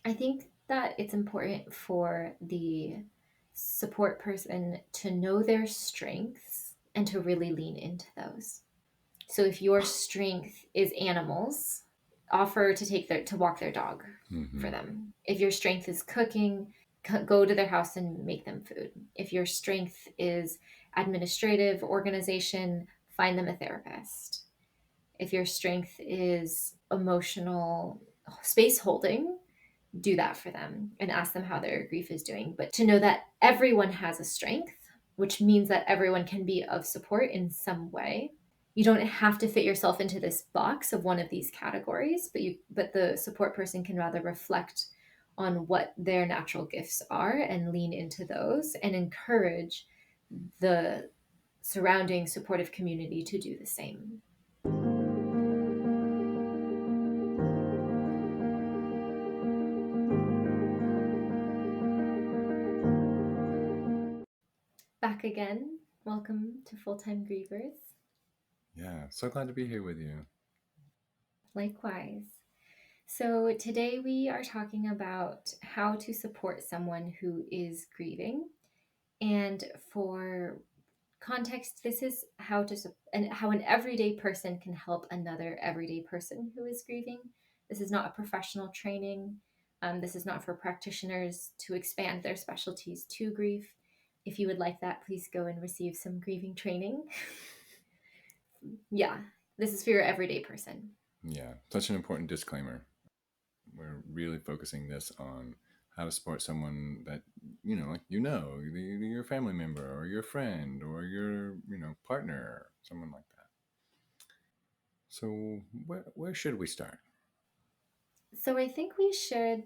I think that it's important for the support person to know their strengths and to really lean into those. So if your strength is animals, offer to walk their dog for Hmm. them. If your strength is cooking, go to their house and make them food. If your strength is administrative organization, find them a therapist. If your strength is emotional space holding, do that for them and ask them how their grief is doing. But to know that everyone has a strength, which means that everyone can be of support in some way. You don't have to fit yourself into this box of one of these categories, but the support person can rather reflect on what their natural gifts are and lean into those and encourage the surrounding supportive community to do the same. Back again. Welcome to Full Time Grievers. Yeah, so glad to be here with you. Likewise. So, today we are talking about how to support someone who is grieving. And for context, this is and how an everyday person can help another everyday person who is grieving. This is not a professional training. This is not for practitioners to expand their specialties to grief. If you would like that, please go and receive some grieving training. Yeah, this is for your everyday person. Yeah, such an important disclaimer. We're really focusing this on how to support someone that, like, your family member or your friend or your, partner, someone like that. So where should we start? So I think we should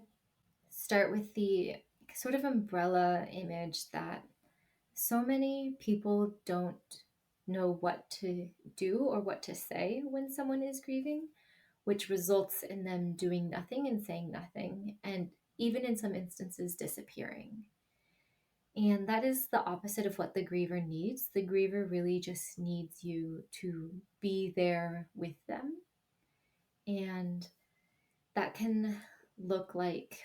start with the sort of umbrella image that so many people don't know what to do or what to say when someone is grieving, which results in them doing nothing and saying nothing, and even in some instances, disappearing. And that is the opposite of what the griever needs. The griever really just needs you to be there with them. And that can look like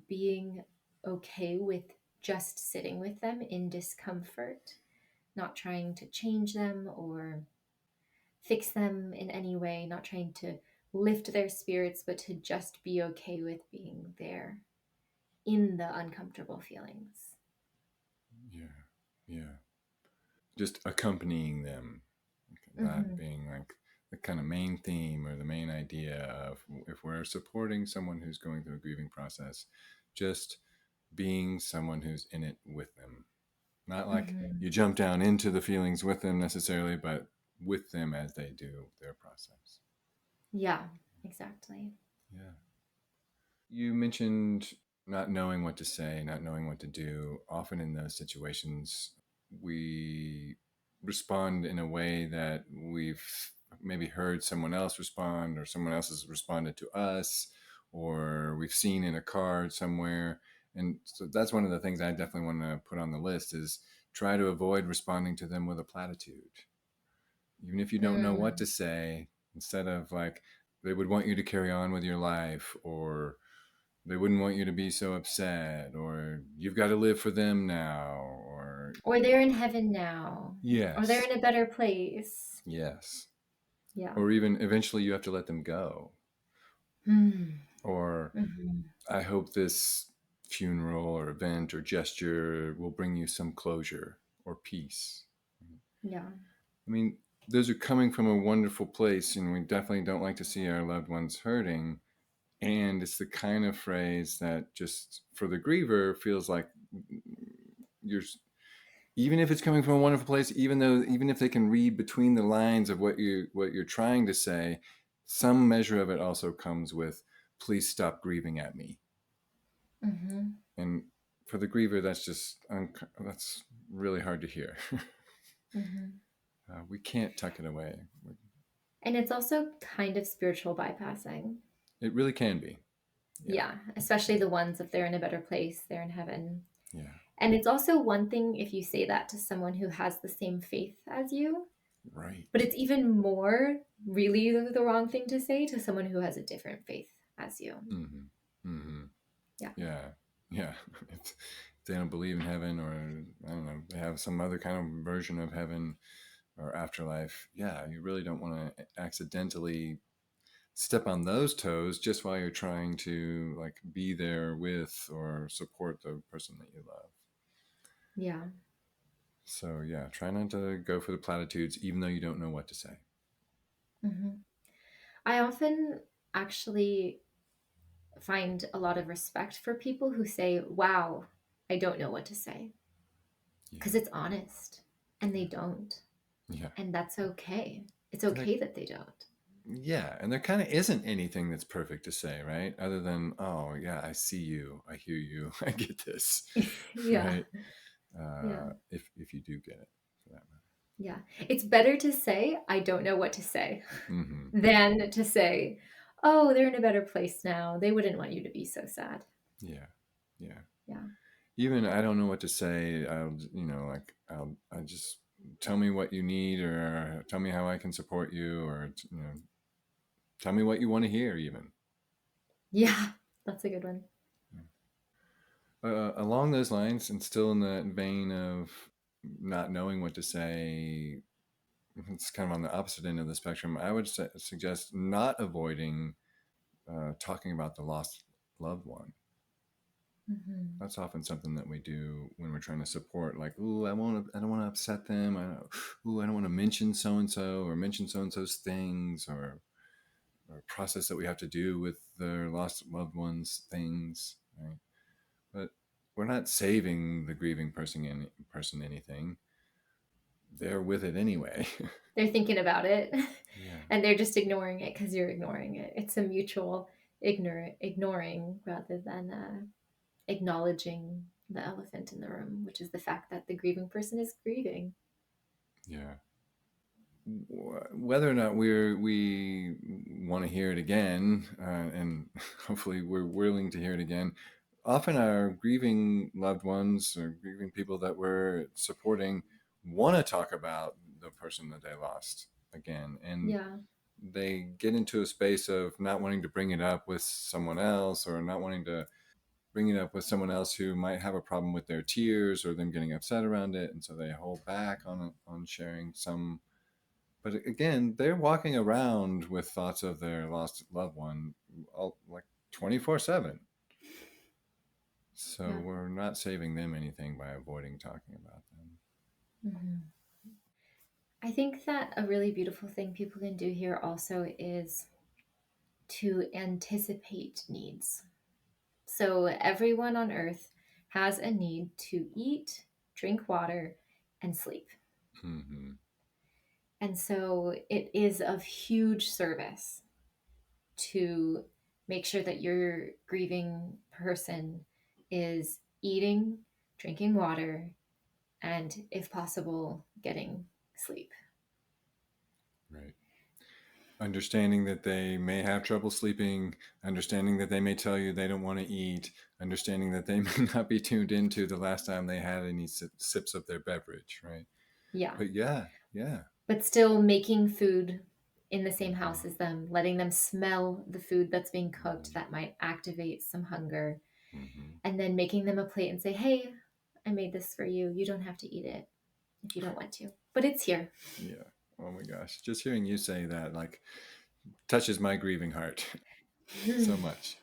being okay with just sitting with them in discomfort, not trying to change them or fix them in any way, not trying to lift their spirits, but to just be okay with being there in the uncomfortable feelings. Yeah, yeah. Just accompanying them, that Hmm. being like the kind of main theme or the main idea of if we're supporting someone who's going through a grieving process, just being someone who's in it with them. Not like Hmm. you jump down into the feelings with them necessarily, but with them as they do their process. Yeah, exactly. Yeah. You mentioned not knowing what to say, not knowing what to do. Often in those situations, we respond in a way that we've maybe heard someone else respond, or someone else has responded to us, or we've seen in a card somewhere. And so that's one of the things I definitely want to put on the list is try to avoid responding to them with a platitude. Even if you don't know what Mm. to say, instead of like, they would want you to carry on with your life, or they wouldn't want you to be so upset, or you've got to live for them now, or Or they're in heaven now, or they're yes, in a better place. yes, Yeah. or even eventually you have to let them go, Mm. or Hmm. I hope this funeral or event or gesture will bring you some closure or peace. Yeah. I mean, those are coming from a wonderful place, and we definitely don't like to see our loved ones hurting. And it's the kind of phrase that just for the griever feels like you're, even if it's coming from a wonderful place, even if they can read between the lines of what you're trying to say, some measure of it also comes with please stop grieving at me. Hmm. And for the griever, that's really hard to hear. Hmm. We can't tuck it away. And it's also kind of spiritual bypassing. It really can be. Yeah, Yeah, especially the ones if they're in a better place, they're in heaven. yeah, And it's also one thing if you say that to someone who has the same faith as you, but right. it's even more really the wrong thing to say to someone who has a different faith as you. Mm-hmm. Mm-hmm. Yeah. Yeah. Yeah. If they don't believe in heaven, or I don't know, they have some other kind of version of heaven or afterlife. Yeah. You really don't want to accidentally step on those toes just while you're trying to like be there with or support the person that you love. Yeah. So yeah, try not to go for the platitudes even though you don't know what to say. Hmm. I often actually find a lot of respect for people who say, wow, I don't know what to say, because Yeah. it's honest and they Yeah. don't. Yeah. And that's okay. It's And there, okay that they don't. yeah, and there kind of isn't anything that's perfect to say, right? Other than, oh yeah, I see you, I hear you, I get this, Yeah. right? Yeah. If you do get it, for that Yeah. It's better to say, I don't know what to say, matter. Mm-hmm. than to say, oh, they're in a better place now. They wouldn't want you to be so sad. Yeah. Yeah. Yeah. Even I don't know what to say. I just tell me what you need, or tell me how I can support you, or tell me what you want to hear, even. Yeah. That's a good one. Along those lines, and still in that vein of not knowing what to say, it's kind of on the opposite end of the spectrum. I would suggest not avoiding talking about the lost loved one. Hmm. That's often something that we do when we're trying to support. Like, ooh, I don't want to upset them. I don't want to mention so and so, or mention so and so's things, or process that we have to do with their lost loved ones' things. Right? But we're not saving the grieving person anything. They're with it anyway. They're thinking about it Yeah. and they're just ignoring it because you're ignoring it. It's a mutual ignoring rather than acknowledging the elephant in the room, which is the fact that the grieving person is grieving. Yeah. Whether or not we want to hear it again, and hopefully we're willing to hear it again, often our grieving loved ones or grieving people that we're supporting want to talk about the person that they lost again, and Yeah. they get into a space of not wanting to bring it up with someone else, or not wanting to bring it up with someone else who might have a problem with their tears or them getting upset around it, and so they hold back on sharing some. But again, they're walking around with thoughts of their lost loved one, like 24/7. So Yeah. we're not saving them anything by avoiding talking about them. Hmm. I think that a really beautiful thing people can do here also is to anticipate needs. So everyone on earth has a need to eat, drink water, and sleep. Mm-hmm. And so it is of huge service to make sure that your grieving person is eating, drinking water, and if possible, getting sleep. Right. Understanding that they may have trouble sleeping, understanding that they may tell you they don't want to eat, understanding that they may not be tuned into the last time they had any sips of their beverage, right? Yeah. But yeah, yeah. But still making food in the same Mm-hmm. house as them, letting them smell the food that's being cooked Mm-hmm. that might activate some hunger, Mm-hmm. and then making them a plate and say, hey, I made this for you. You don't have to eat it if you don't want to, but it's here. Yeah. Oh my gosh. Just hearing you say that like touches my grieving heart so much.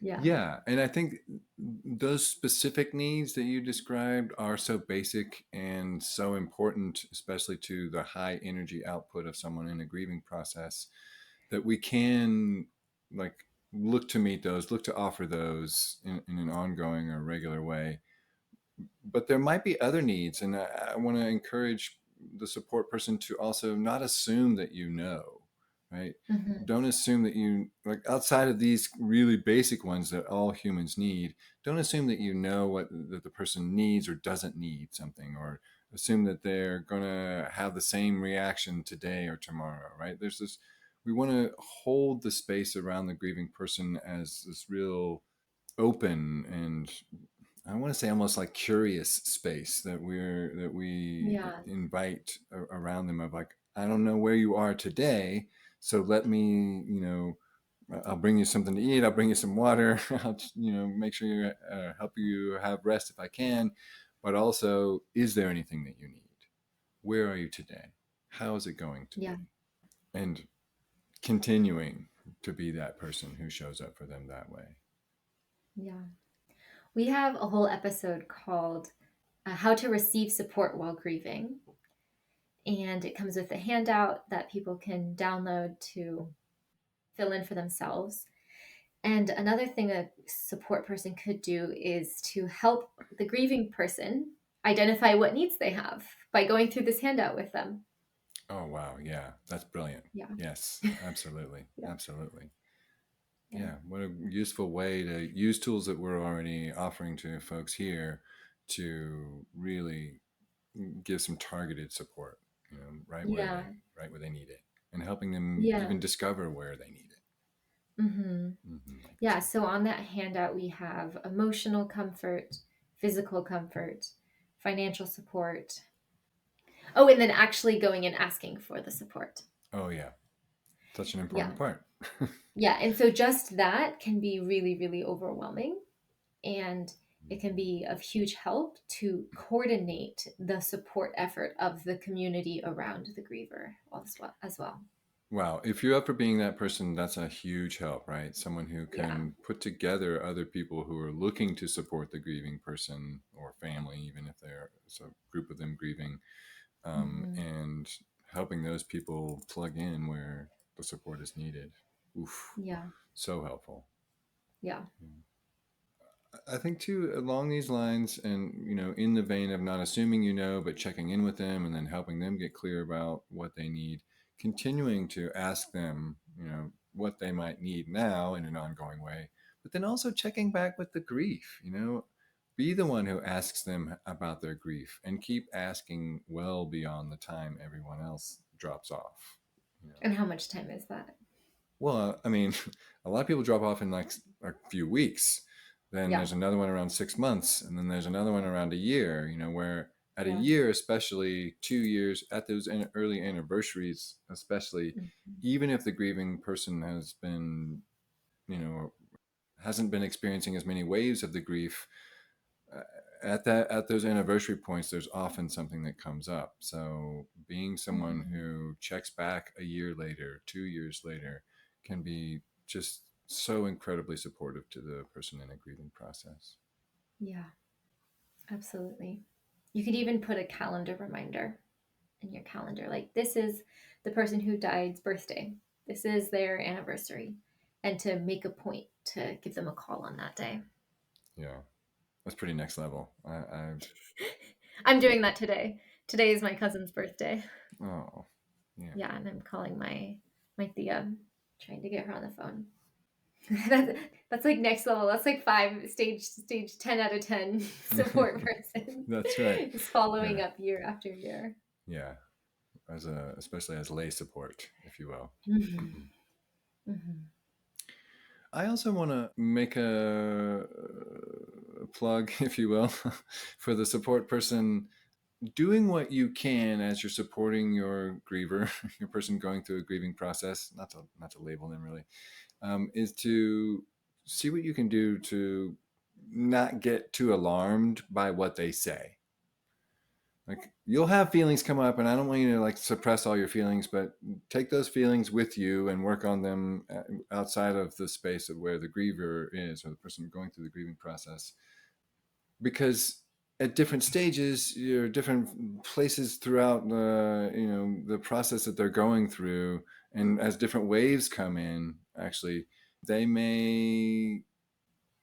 Yeah. Yeah, and I think those specific needs that you described are so basic and so important, especially to the high energy output of someone in a grieving process, that we can like look to meet those, look to offer those in an ongoing or regular way. But there might be other needs, and I want to encourage the support person to also not assume that you know, right? Hmm. Don't assume that you like outside of these really basic ones that all humans need. Don't assume that you know what that the person needs or doesn't need something, or assume that they're gonna have the same reaction today or tomorrow, right? There's this. We want to hold the space around the grieving person as this real open and I want to say almost like curious space that we Yeah. invite around them of like I don't know where you are today, so let me I'll bring you something to eat. I'll bring you some water. I'll make sure you help you have rest if I can. But also, is there anything that you need? Where are you today? How is it going Yeah. today? And continuing to be that person who shows up for them that way. Yeah. We have a whole episode called How to Receive Support While Grieving. And it comes with a handout that people can download to fill in for themselves. And another thing a support person could do is to help the grieving person identify what needs they have by going through this handout with them. Oh, wow. Yeah, that's brilliant. Yeah. Yes, absolutely. Yeah. Absolutely. Yeah. Yeah, what a useful way to use tools that we're already offering to folks here to really give some targeted support, Yeah. right where they need it, and helping them Yeah. even discover where they need it. Mm-hmm. I can Yeah. see So on that handout, we have emotional comfort, physical comfort, financial support. Oh, and then actually going and asking for the support. that. Oh yeah, such an Yeah. important part. Yeah. And so just that can be really, really overwhelming. And it can be of huge help to coordinate the support effort of the community around the griever as well. Wow, if you're up for being that person, that's a huge help, right? Someone who Yeah. can put together other people who are looking to support the grieving person or family, even if they're a group of them grieving, Hmm. and helping those people plug in where the support is needed. Oof, Yeah. so helpful. Yeah. I think too, along these lines, and in the vein of not assuming but checking in with them and then helping them get clear about what they need, continuing to ask them, what they might need now in an ongoing way, but then also checking back with the grief, be the one who asks them about their grief and keep asking well beyond the time everyone else drops off. You know, And how much time is that? well, I mean, a lot of people drop off in like a few weeks. Then Yeah. there's another one around 6 months, and then there's another one around a year. Where at a Yeah. year, especially 2 years, at those early anniversaries, especially, Mhm. even if the grieving person has been, you know, hasn't been experiencing as many waves of the grief, uh, at those anniversary points, there's often something that comes up. So being someone Mhm. who checks back a year later, 2 years later, can be just so incredibly supportive to the person in a grieving process. Yeah. Absolutely. You could even put a calendar reminder in your calendar. Like, this is the person who died's birthday. This is their anniversary. And to make a point to give them a call on that day. Yeah, that's pretty next level. I'm doing that today. Today is my cousin's birthday. Oh, yeah. Yeah, and I'm calling my Thea, trying to get her on the phone. that's, that's like next level. That's like stage 10 out of 10 support person. That's right. Is following Yeah, up year after year. yeah. Especially as lay support, if you will. Hmm. Hmm. I also want to make a plug, if you will, for the support person doing what you can as you're supporting your griever, your person going through a grieving process. Not to label them really, is to see what you can do to not get too alarmed by what they say. Like, you'll have feelings come up, and I don't want you to like suppress all your feelings, but take those feelings with you and work on them outside of the space of where the griever is, or the person going through the grieving process, because at different stages, you're different places throughout the process that they're going through, and as different waves come in, actually, they may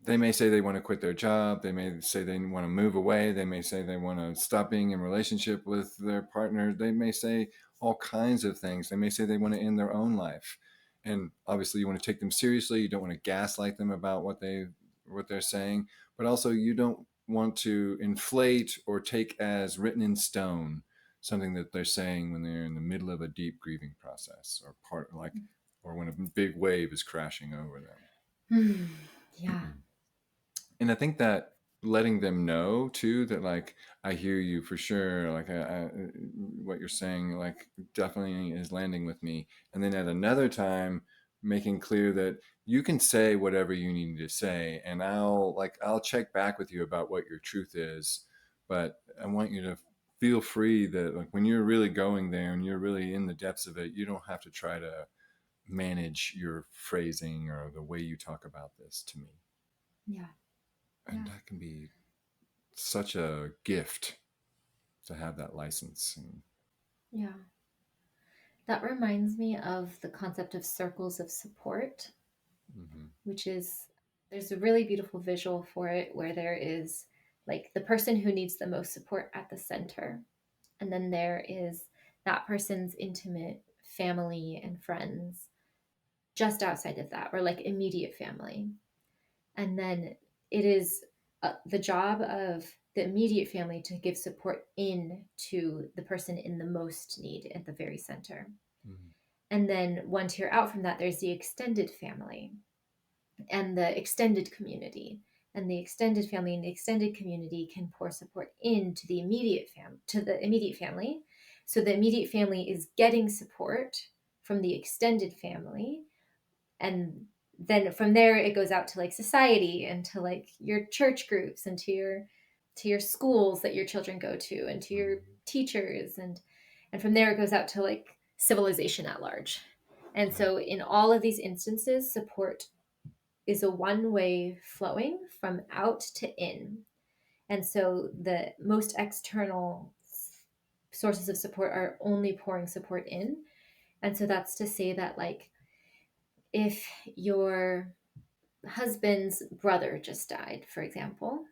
they may say they want to quit their job. They may say they want to move away. They may say they want to stop being in relationship with their partner. They may say all kinds of things. They may say they want to end their own life. And obviously you want to take them seriously. You don't want to gaslight them about what they're saying, but also you don't want to inflate or take as written in stone something that they're saying when they're in the middle of a deep grieving process, or when a big wave is crashing over Yeah. them. And I think that letting them know too that, like, I hear you for sure, like, what you're saying, like, definitely is landing with me. And then at another time, making clear that you can say whatever you need to say, and I'll check back with you about what your truth is, but I want you to feel free that like when you're really going there and you're really in the depths of it, you don't have to try to manage your phrasing or the way you talk about this to me. Yeah. And Yeah. that can be such a gift to have that license. And, Yeah. That reminds me of the concept of circles of support, mm-hmm, which is there's a really beautiful visual for it where there is like the person who needs the most support at the center. And then there is that person's intimate family and friends just outside of that, or like immediate family. And then it is the job of the immediate family to give support in to the person in the most need at the very center. mm-hmm, And then one tier out from that, there's the extended family and the extended community. And the extended family and the extended community can pour support into the immediate family. So the immediate family is getting support from the extended family, and then from there it goes out to like society and to like your church groups and to your schools that your children go to and to your mm-hmm. teachers, and from there it goes out to like civilization at large. And Right. so in all of these instances, support is a one way flowing from out to in. And so the most external sources of support are only pouring support in. And so that's to say that like if your husband's brother just died, for example,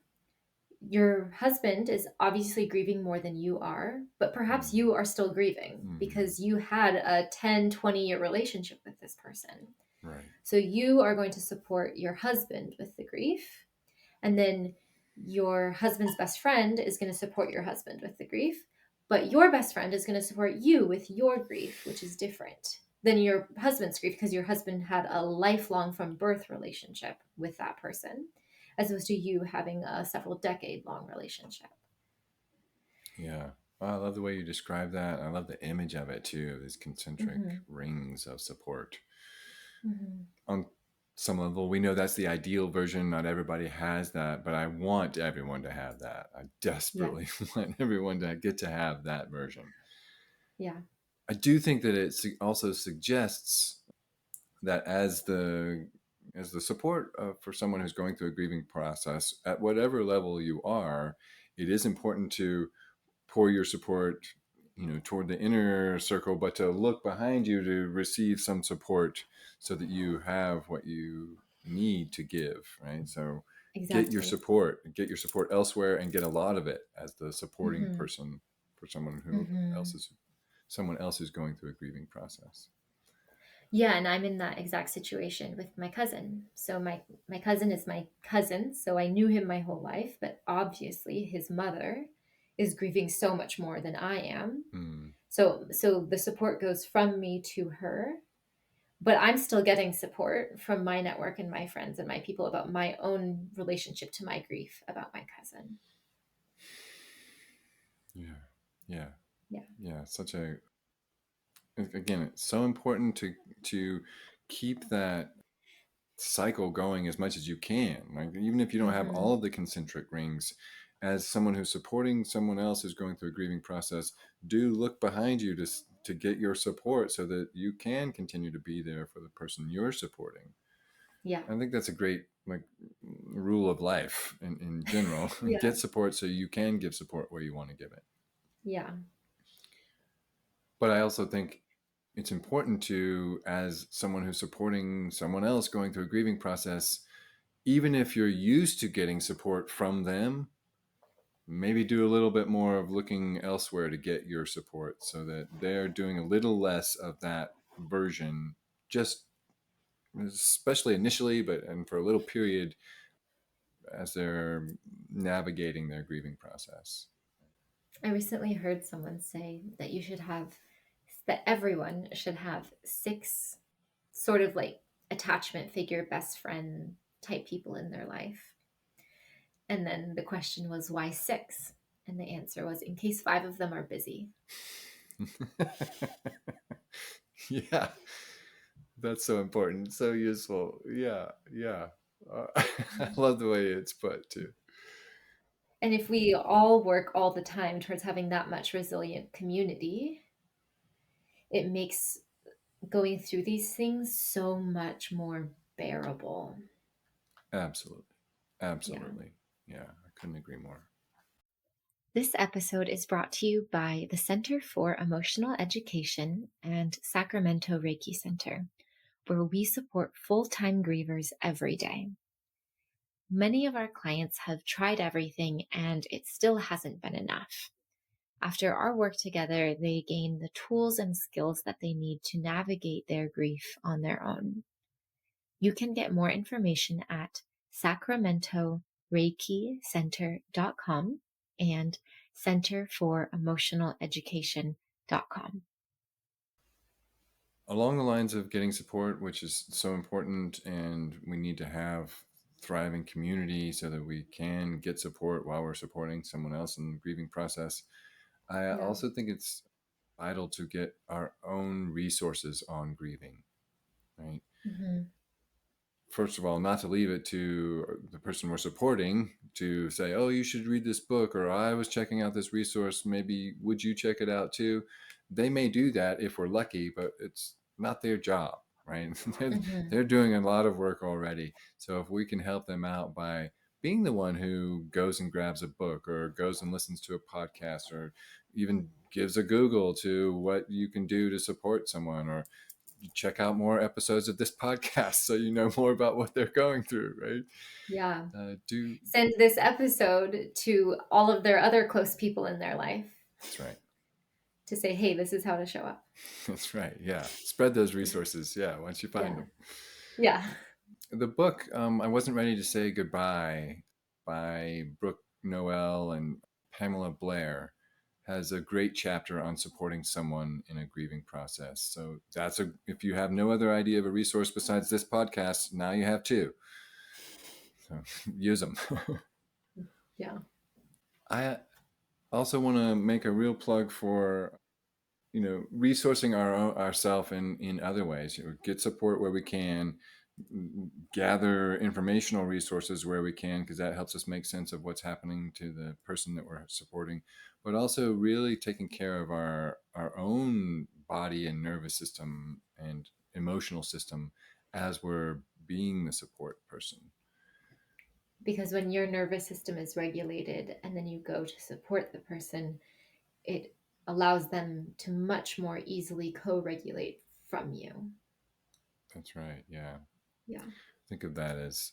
your husband is obviously grieving more than you are, but perhaps Mm-hmm, you are still grieving mm-hmm. because you had a 10, 20-year relationship with this person. Right. So you are going to support your husband with the grief. And then your husband's best friend is going to support your husband with the grief. But your best friend is going to support you with your grief, which is different than your husband's grief because your husband had a lifelong from birth relationship with that person, as opposed to you having a several decade long relationship. Yeah. Well, I love the way you describe that. I love the image of it too, these concentric Mm-hmm. rings of support. Mm-hmm. On some level, we know that's the ideal version. Not everybody has that, but I want everyone to have that. I Yeah. desperately want everyone to get to have that version. Yeah. I do think that it also suggests that as the support for someone who's going through a grieving process at whatever level you are, it is important to pour your support, toward the inner circle, but to look behind you to receive some support so that you have what you need to give, right? So Exactly. get your support elsewhere and get a lot of it as the supporting Mm-hmm. person for Mm-hmm. someone else who's going through a grieving process. Yeah, and I'm in that exact situation with my cousin. So my cousin is my cousin, so I knew him my whole life, but obviously his mother is grieving so much more than I am. Hmm. So the support goes from me to her, but I'm still getting support from my network and my friends and my people about my own relationship to my grief about my cousin. Yeah. Yeah. Yeah. Yeah. Such a again, it's so important to keep that cycle going as much as you can. Like even if you don't have Mm-hmm. all of the concentric rings, as someone who's supporting someone else who's going through a grieving process, do look behind you to get your support so that you can continue to be there for the person you're supporting. Yeah. I think that's a great like rule of life in general. Yeah. Get support so you can give support where you want to give it. Yeah. But I also think it's important to, as someone who's supporting someone else going through a grieving process, even if you're used to getting support from them, maybe do a little bit more of looking elsewhere to get your support so that they're doing a little less of that version, just especially initially, but and for a little period as they're navigating their grieving process. I recently heard someone say that that everyone should have six sort of like attachment figure, best friend type people in their life. And then the question was, why six? And the answer was, in case five of them are busy. Yeah, That's so important, so useful. Yeah, yeah. I love the way it's put too. And if we all work all the time towards having that much resilient community, it makes going through these things so much more bearable. Absolutely. Yeah. Absolutely. Yeah, I couldn't agree more. This episode is brought to you by the Center for Emotional Education and Sacramento Reiki Center, where we support full time grievers every day. Many of our clients have tried everything and it still hasn't been enough. After our work together, they gain the tools and skills that they need to navigate their grief on their own. You can get more information at sacramentoreikicenter.com and centerforoemotionaleducation.com. Along the lines of getting support, which is so important, and we need to have thriving community so that we can get support while we're supporting someone else in the grieving process. I Yeah. also think it's vital to get our own resources on grieving, right? Hmm. First of all, not to leave it to the person we're supporting to say, oh, you should read this book, or I was checking out this resource. Maybe would you check it out too? They may do that if we're lucky, but it's not their job, right? Hmm. They're doing a lot of work already. So if we can help them out by being the one who goes and grabs a book or goes and listens to a podcast or even gives a Google to what you can do to support someone, or you check out more episodes of this podcast so you know more about what they're going through, right? Yeah. Do Send this episode to all of their other close people in their life That's right. to say, hey, this is how to show up. That's right. Yeah. Spread those resources. Yeah. Once you find Yeah. them. Yeah. The book, I Wasn't Ready to Say Goodbye by Brooke Noel and Pamela Blair, has a great chapter on supporting someone in a grieving process. So if you have no other idea of a resource besides this podcast, now you have two. So use them. Yeah. I also want to make a real plug for resourcing ourselves in other ways. Get support where we can, gather informational resources where we can, because that helps us make sense of what's happening to the person that we're supporting, but also really taking care of our own body and nervous system and emotional system as we're being the support person. Because when your nervous system is regulated and then you go to support the person, it allows them to much more easily co regulate from you. That's right. Yeah. Yeah. Think of that as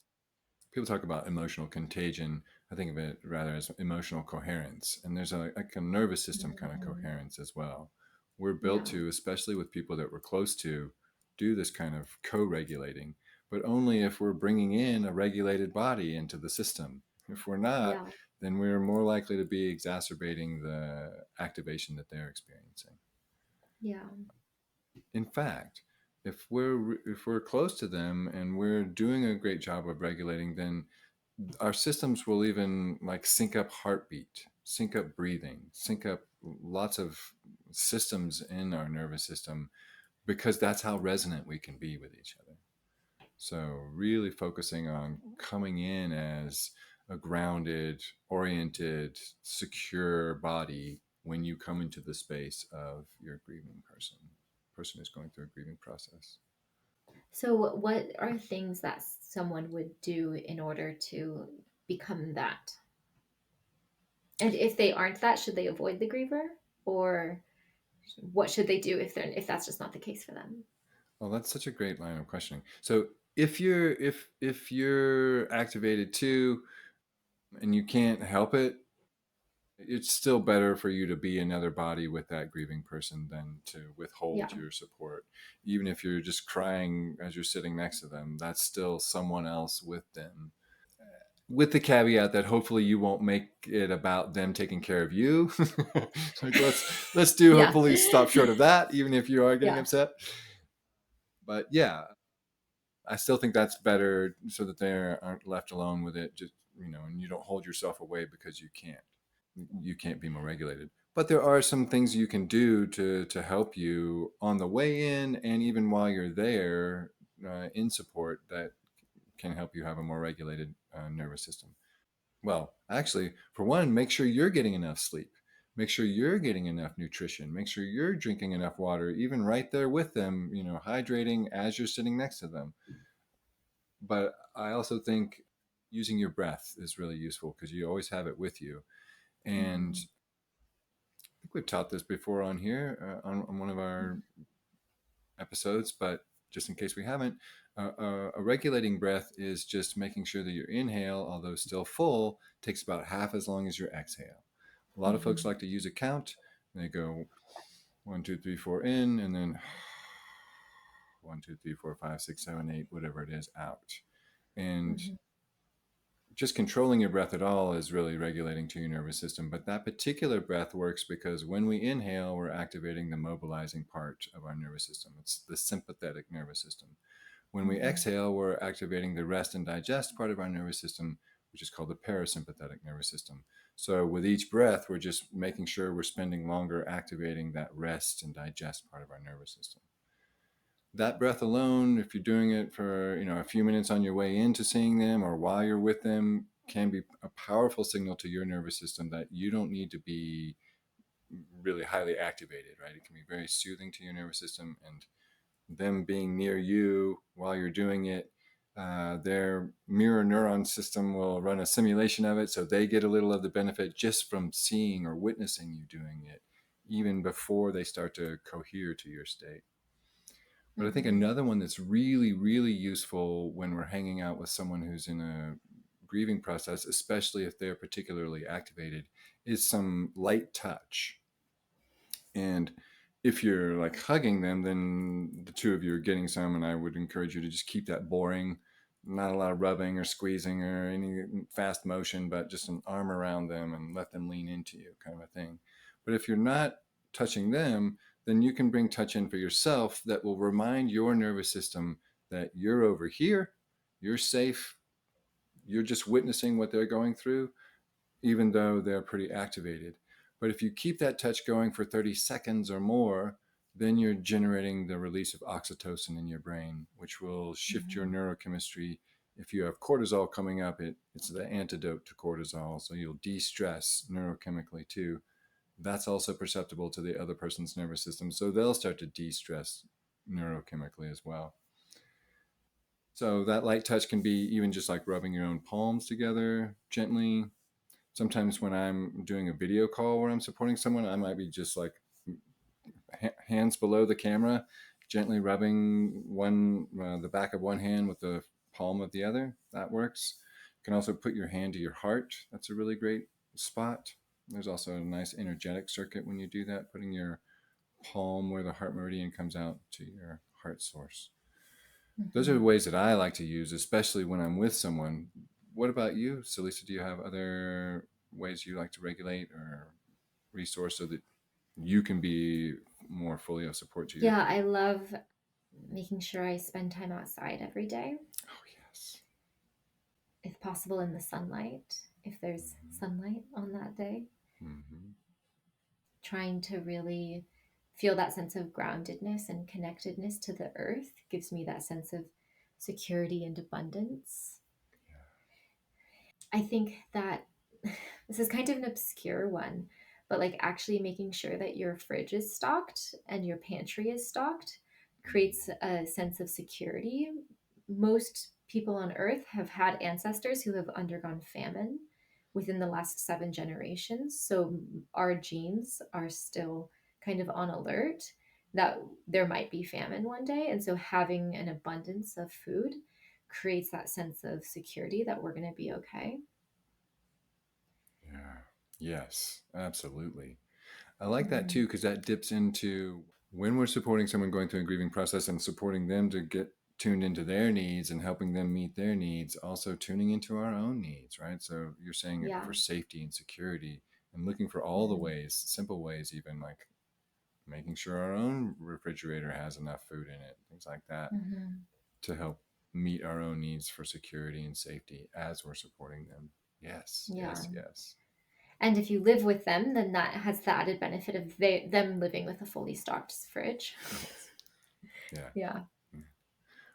people talk about emotional contagion. I think of it rather as emotional coherence. And there's a nervous system kind of Mhm. coherence as well. We're built Yeah. to, especially with people that we're close to, do this kind of co regulating, but only if we're bringing in a regulated body into the system. If we're not, Yeah. then we're more likely to be exacerbating the activation that they're experiencing. Yeah. In fact, if we're close to them and we're doing a great job of regulating, then our systems will even like sync up heartbeat, sync up breathing, sync up lots of systems in our nervous system, because that's how resonant we can be with each other. So really focusing on coming in as a grounded, oriented, secure body when you come into the space of your grieving person who's going through a grieving process. So, what are things that someone would do in order to become that? And if they aren't that, should they avoid the griever, or what should they do if that's just not the case for them? Well, that's such a great line of questioning. So if you're activated too and you can't help it, it's still better for you to be another body with that grieving person than to Yeah. withhold your support. Even if you're just crying as you're sitting next to them, that's still someone else with them. With the caveat that hopefully you won't make it about them taking care of you. Like let's do Yeah. hopefully stop short of that, even if you are getting Yeah. upset. But yeah, I still think that's better so that they aren't left alone with it. Just and you don't hold yourself away because you can't. you can't be more regulated. But there are some things you can do to help you on the way in and even while you're there in support that can help you have a more regulated nervous system. Well, actually, for one, make sure you're getting enough sleep. Make sure you're getting enough nutrition. Make sure you're drinking enough water, even right there with them, hydrating as you're sitting next to them. But I also think using your breath is really useful because you always have it with you. And Hmm. I think we've taught this before on here on one of our episodes, but just in case we haven't, a regulating breath is just making sure that your inhale, although still full, takes about half as long as your exhale. A lot of folks Hmm. like to use a count. They go 1, 2, 3, 4 in, and then 1, 2, 3, 4, 5, 6, 7, 8, whatever it is, out. And Hmm. just controlling your breath at all is really regulating to your nervous system. But that particular breath works because when we inhale, we're activating the mobilizing part of our nervous system. It's the sympathetic nervous system. When we Hmm. exhale, we're activating the rest and digest part of our nervous system, which is called the parasympathetic nervous system. So with each breath, we're just making sure we're spending longer activating that rest and digest part of our nervous system. That breath alone, if you're doing it for a few minutes on your way into seeing them or while you're with them, can be a powerful signal to your nervous system that you don't need to be really highly activated, right? It can be very soothing to your nervous system, and them being near you while you're doing it, their mirror neuron system will run a simulation of it, so they get a little of the benefit just from seeing or witnessing you doing it, even before they start to cohere to your state. But I think Hmm. another one that's really, really useful when we're hanging out with someone who's in a grieving process, especially if they're particularly activated, is some light touch. And if you're like hugging them, then the two of you are getting some, and I would encourage you to just keep that boring, not a lot of rubbing or squeezing or any fast motion, but just an arm around them and let them lean into you, kind of a thing. But if you're not touching them, then you can bring touch in for yourself that will remind your nervous system that you're over here, you're safe, you're just witnessing what they're going through, even though they're pretty activated. But if you keep that touch going for 30 seconds or more, then you're generating the release of oxytocin in your brain, which will shift your Hmm. neurochemistry. If you have cortisol coming up, it's the antidote to cortisol. So you'll de stress neurochemically too. That's also perceptible to the other person's nervous system. So they'll start to de stress neurochemically as well. So that light touch can be even just like rubbing your own palms together gently. Sometimes when I'm doing a video call where I'm supporting someone, I might be just like hands below the camera, gently rubbing the back of one hand with the palm of the other. That works. You can also put your hand to your heart. That's a really great spot. There's also a nice energetic circuit when you do that, putting your palm where the heart meridian comes out to your heart source. Those are Hmm. ways that I like to use, especially when I'm with someone. What about you, Selysa? Do you have other ways you like to regulate or resource so that you can be more fully of support to your Yeah, people? I love making sure I spend time outside every day, Oh, yes. if possible in the sunlight, if there's sunlight on that day. Mm-hmm. Trying to really feel that sense of groundedness and connectedness to the earth gives me that sense of security and abundance. I think that this is kind of an obscure one, but like actually making sure that your fridge is stocked and your pantry is stocked creates a sense of security. Most people on earth have had ancestors who have undergone famine within the last 7 generations. So our genes are still kind of on alert that there might be famine one day. And so having an abundance of food creates that sense of security that we're going to be okay. Yeah. Yes, absolutely. I like that Mhm. too because that dips into when we're supporting someone going through a grieving process and supporting them to get tuned into their needs and helping them meet their needs, also tuning into our own needs, right? So you're saying it Yeah. for safety and security and looking for all the Mhm. ways, simple ways, even like making sure our own refrigerator has enough food in it, things like that, Mhm. to help meet our own needs for security and safety as we're supporting them. Yes, Yeah. yes, yes. And if you live with them, then that has the added benefit of them living with a fully stocked fridge. Yes. Yeah. Yeah.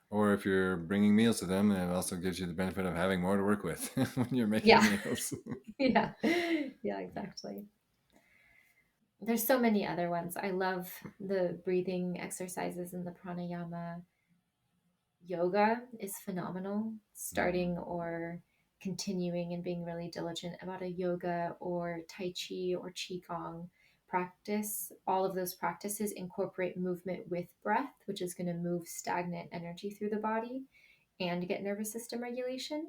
Or if you're bringing meals to them, it also gives you the benefit of having more to work with when you're making Yeah. meals. Yeah. Yeah, exactly. There's so many other ones. I love the breathing exercises and the pranayama. Yoga is phenomenal. Mm. Starting or continuing and being really diligent about a yoga or tai chi or qigong practice. All of those practices incorporate movement with breath, which is going to move stagnant energy through the body and get nervous system regulation.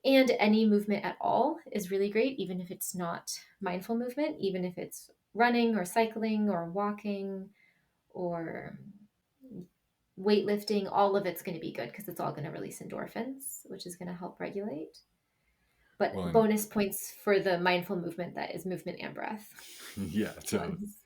And any movement at all is really great, even if it's not mindful movement, even if it's running or cycling or walking or weightlifting, all of it's going to be good because it's all going to release endorphins, which is going to help regulate. But Well, and bonus points for the mindful movement that is movement and breath yeah, totally. ones.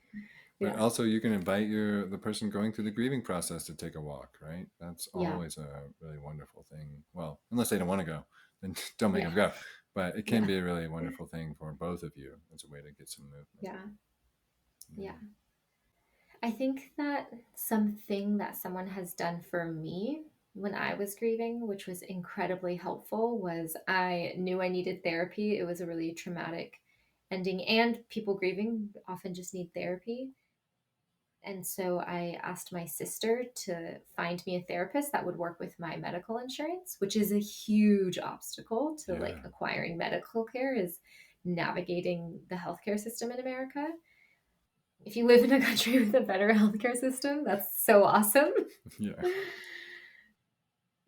But Yeah. also, you can invite the person going through the grieving process to take a walk, right? That's Yeah. always a really wonderful thing. Well, unless they don't want to go, then don't make Yeah. them go. But it can Yeah. be a really wonderful thing for both of you as a way to get some movement. Yeah. Yeah. Yeah. I think that something that someone has done for me when I was grieving, which was incredibly helpful, was I knew I needed therapy. It was a really traumatic ending, and people grieving often just need therapy. And so I asked my sister to find me a therapist that would work with my medical insurance, which is a huge obstacle to like Yeah. acquiring medical care, is navigating the healthcare system in America. If you live in a country with a better healthcare system, that's so awesome. Yeah.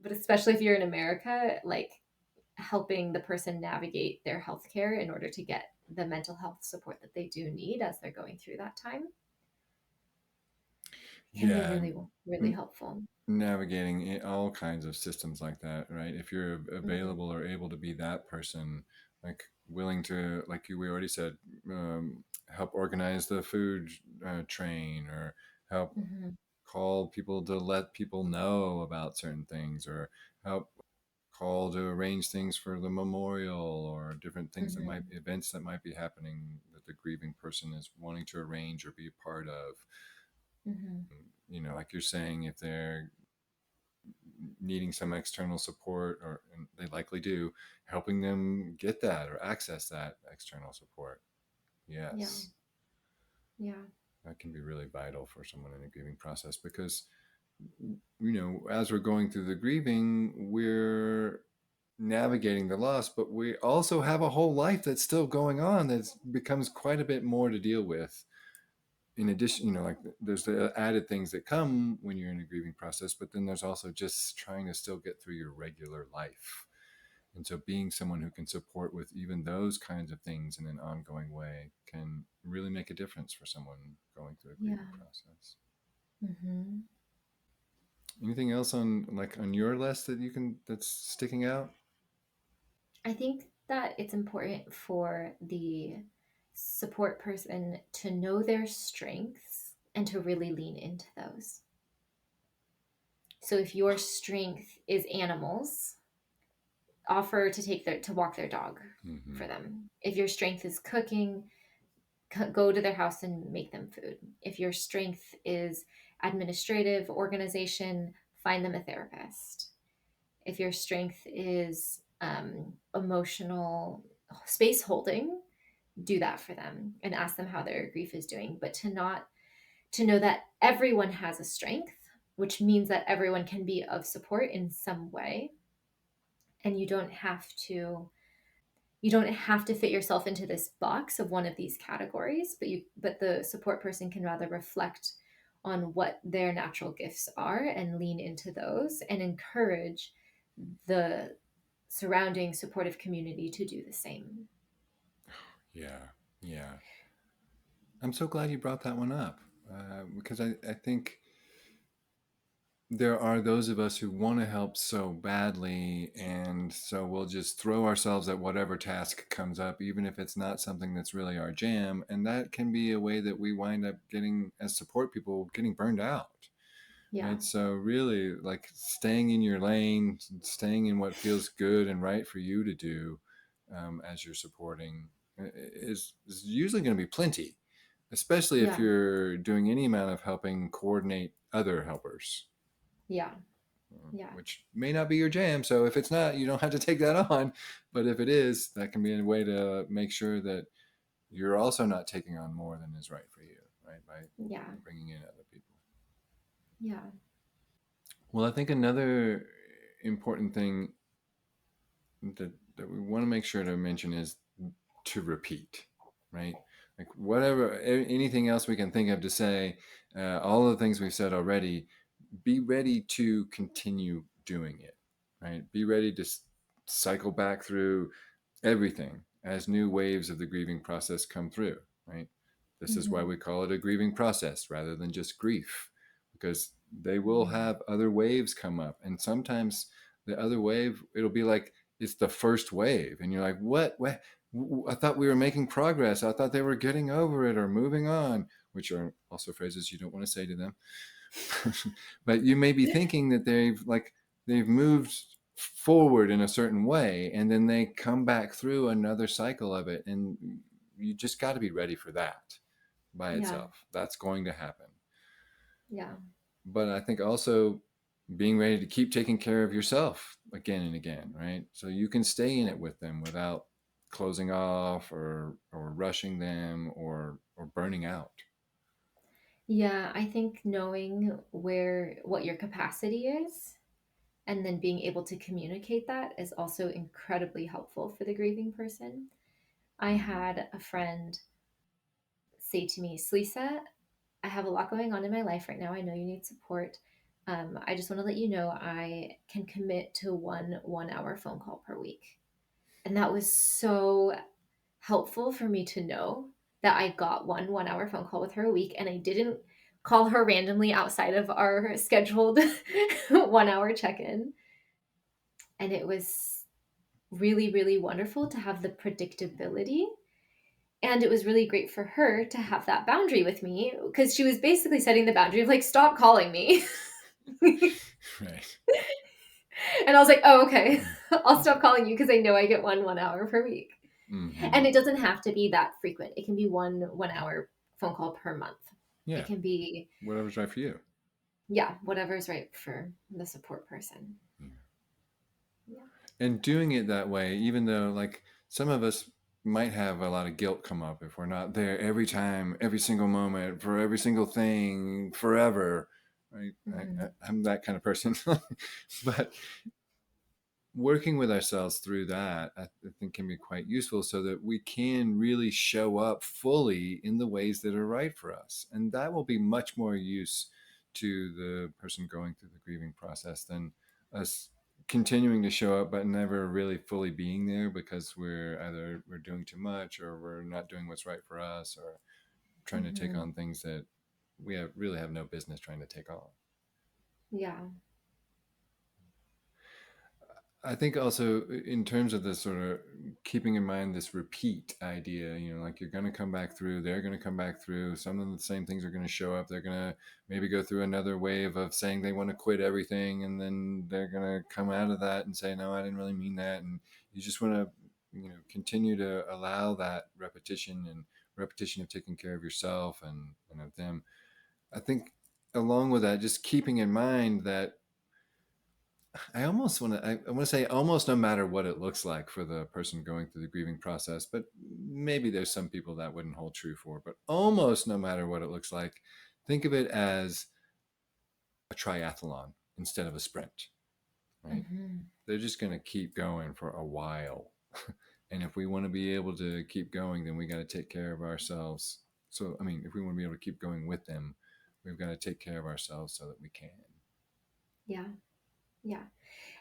But especially if you're in America, like helping the person navigate their healthcare in order to get the mental health support that they do need as they're going through that time can be Yeah. really, really N- helpful. Navigating all kinds of systems like that, right? If you're Mm-hmm. available or able to be that person, like willing to, we already said, help organize the food train, or help Mm-hmm. call people to let people know about certain things, or help call to arrange things for the memorial, or different things that Mm-hmm. might events that might be happening that the grieving person is wanting to arrange or be a part of. Mm-hmm. Like you're saying, if they're needing some external support, or and they likely do, helping them get that or access that external support. Yeah. Yes, Yeah. that can be really vital for someone in a grieving process, because as we're going through the grieving, we're navigating the loss, but we also have a whole life that's still going on that becomes quite a bit more to deal with. In addition, there's the added things that come when you're in a grieving process, but then there's also just trying to still get through your regular life. And so being someone who can support with even those kinds of things in an ongoing way can really make a difference for someone going through a grieving Yeah. process. Mm-hmm. Anything else on your list that's sticking out? I think that it's important for the support person to know their strengths and to really lean into those. So if your strength is animals, offer to walk their dog Mm-hmm. for them. If your strength is cooking, go to their house and make them food. If your strength is administrative organization, find them a therapist. If your strength is emotional space holding, do that for them and ask them how their grief is doing. But to know that everyone has a strength, which means that everyone can be of support in some way, and you don't have to fit yourself into this box of one of these categories, but the support person can rather reflect on what their natural gifts are and lean into those and encourage the surrounding supportive community to do the same. Yeah, yeah. I'm so glad you brought that one up, because I think there are those of us who want to help so badly, and so we'll just throw ourselves at whatever task comes up, even if it's not something that's really our jam. And that can be a way that we wind up getting, as support people, getting burned out. Yeah. Right. So really, like, staying in your lane, staying in what feels good and right for you to do, as you're supporting, is usually going to be plenty, especially if Yeah. you're doing any amount of helping coordinate other helpers, Yeah. Yeah. which may not be your jam. So if it's not, you don't have to take that on. But if it is, that can be a way to make sure that you're also not taking on more than is right for you, right? By Yeah. bringing in other people. Yeah. Well, I think another important thing that we want to make sure to mention is to repeat, right? Like whatever, anything else we can think of to say, all the things we've said already, be ready to continue doing it, right? Be ready to cycle back through everything as new waves of the grieving process come through, right? This is why Mm-hmm. we call it a grieving process rather than just grief, because they will Mm-hmm. have other waves come up. And sometimes the other wave, it'll be like it's the first wave. And you're like, what? I thought we were making progress. I thought they were getting over it or moving on, which are also phrases you don't want to say to them. But you may be thinking that they've moved forward in a certain way, and then they come back through another cycle of it, and you just got to be ready for that by Yeah. itself. That's going to happen. Yeah. But I think also being ready to keep taking care of yourself again and again, right? So you can stay in Yeah. it with them without closing off or rushing them or burning out. Yeah. I think knowing what your capacity is and then being able to communicate that is also incredibly helpful for the grieving person. I Mm-hmm. had a friend say to me, Selysa, I have a lot going on in my life right now. I know you need support. I just want to let you know I can commit to one hour phone call per week. And that was so helpful for me to know that I got one hour phone call with her a week and I didn't call her randomly outside of our scheduled 1 hour check in. And it was really, really wonderful to have the predictability. And it was really great for her to have that boundary with me because she was basically setting the boundary of like, stop calling me. Right. And I was like, oh, okay, I'll stop calling you because I know I get 1 hour per week. Mm-hmm. And it doesn't have to be that frequent. It can be 1 hour phone call per month. It Yeah. can be, Whatever's right for you. yeah, whatever's right for the support person. Yeah. Yeah. And doing it that way, even though like some of us might have a lot of guilt come up if we're not there every time, every single moment, for every single thing, forever. Right? Mm-hmm. I'm that kind of person. But working with ourselves through that, I think can be quite useful so that we can really show up fully in the ways that are right for us. And that will be much more use to the person going through the grieving process than us continuing to show up but never really fully being there because we're doing too much or we're not doing what's right for us or trying to take Mm-hmm. on things that really have no business trying to take on. Yeah. I think also in terms of this sort of keeping in mind this repeat idea, like you're going to come back through, they're going to come back through, some of the same things are going to show up. They're going to maybe go through another wave of saying they want to quit everything. And then they're going to come out of that and say, no, I didn't really mean that. And you just want to, continue to allow that repetition of taking care of yourself and of them. I think along with that, just keeping in mind that I want to say almost no matter what it looks like for the person going through the grieving process, but maybe there's some people that wouldn't hold true for, but almost no matter what it looks like, think of it as a triathlon instead of a sprint, right? Mm-hmm. They're just going to keep going for a while. And if we want to be able to keep going, then we got to take care of ourselves. So, I mean, if we want to be able to keep going with them, we've got to take care of ourselves so that we can. Yeah. Yeah.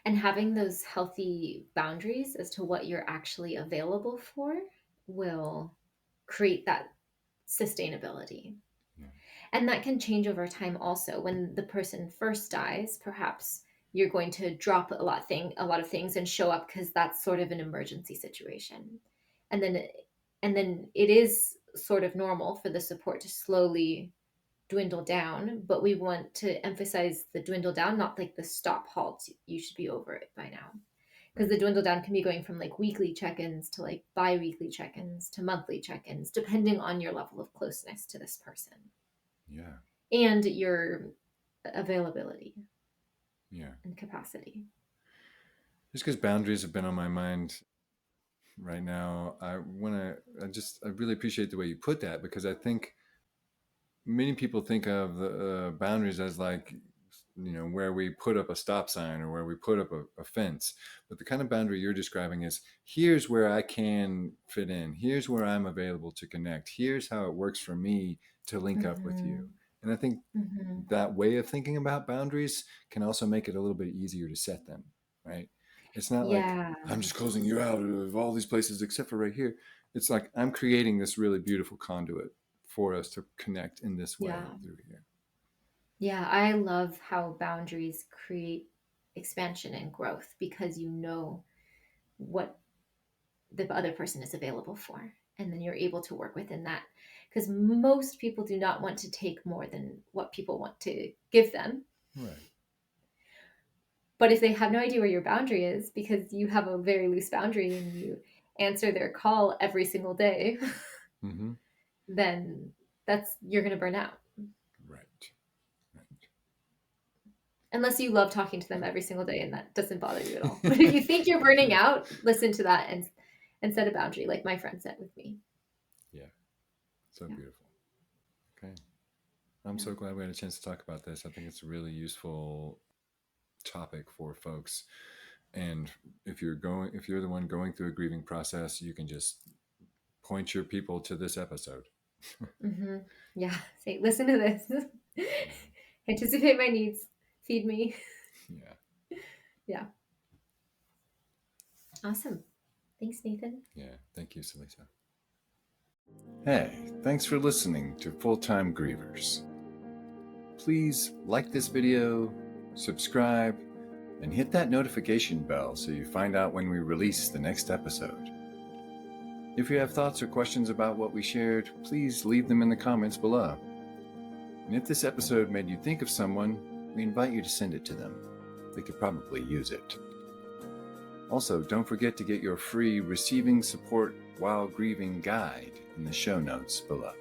And having those healthy boundaries as to what you're actually available for will create that sustainability. Yeah. And that can change over time also. When the person first dies, perhaps you're going to drop a lot of things and show up because that's sort of an emergency situation. And then it is sort of normal for the support to slowly dwindle down, but we want to emphasize the dwindle down, not like the stop halt. You should be over it by now. Because the dwindle down can be going from like weekly check-ins to like bi-weekly check-ins to monthly check-ins, depending on your level of closeness to this person Yeah. and your availability Yeah. and capacity. Just because boundaries have been on my mind right now, I really appreciate the way you put that, because I think many people think of the boundaries as like, where we put up a stop sign or where we put up a fence. But the kind of boundary you're describing is, here's where I can fit in. Here's where I'm available to connect. Here's how it works for me to link up with you. Mm-hmm. And I think Mm-hmm. that way of thinking about boundaries can also make it a little bit easier to set them, right? It's not like Yeah. I'm just closing you out of all these places except for right here. It's like I'm creating this really beautiful conduit for us to connect in this way Yeah. through here. Yeah. I love how boundaries create expansion and growth because you know what the other person is available for. And then you're able to work within that. Because most people do not want to take more than what people want to give them. Right. But if they have no idea where your boundary is because you have a very loose boundary and you answer their call every single day, Mm-hmm. then that's you're going to burn out. Right. Right. Unless you love talking to them every single day and that doesn't bother you at all. But if you think you're burning out, listen to that and set a boundary like my friend set with me. Yeah. So Yeah. beautiful. Okay. I'm Yeah. so glad we had a chance to talk about this. I think it's a really useful topic for folks. And if you're the one going through a grieving process, you can just point your people to this episode. Mm-hmm. Yeah. Say, listen to this. Yeah. Anticipate my needs. Feed me. Yeah. Yeah. Awesome. Thanks, Nathan. Yeah. Thank you, Selysa. Hey, thanks for listening to Full Time Grievers. Please like this video, subscribe, and hit that notification bell so you find out when we release the next episode. If you have thoughts or questions about what we shared, please leave them in the comments below. And if this episode made you think of someone, we invite you to send it to them. They could probably use it. Also, don't forget to get your free Receiving Support While Grieving guide in the show notes below.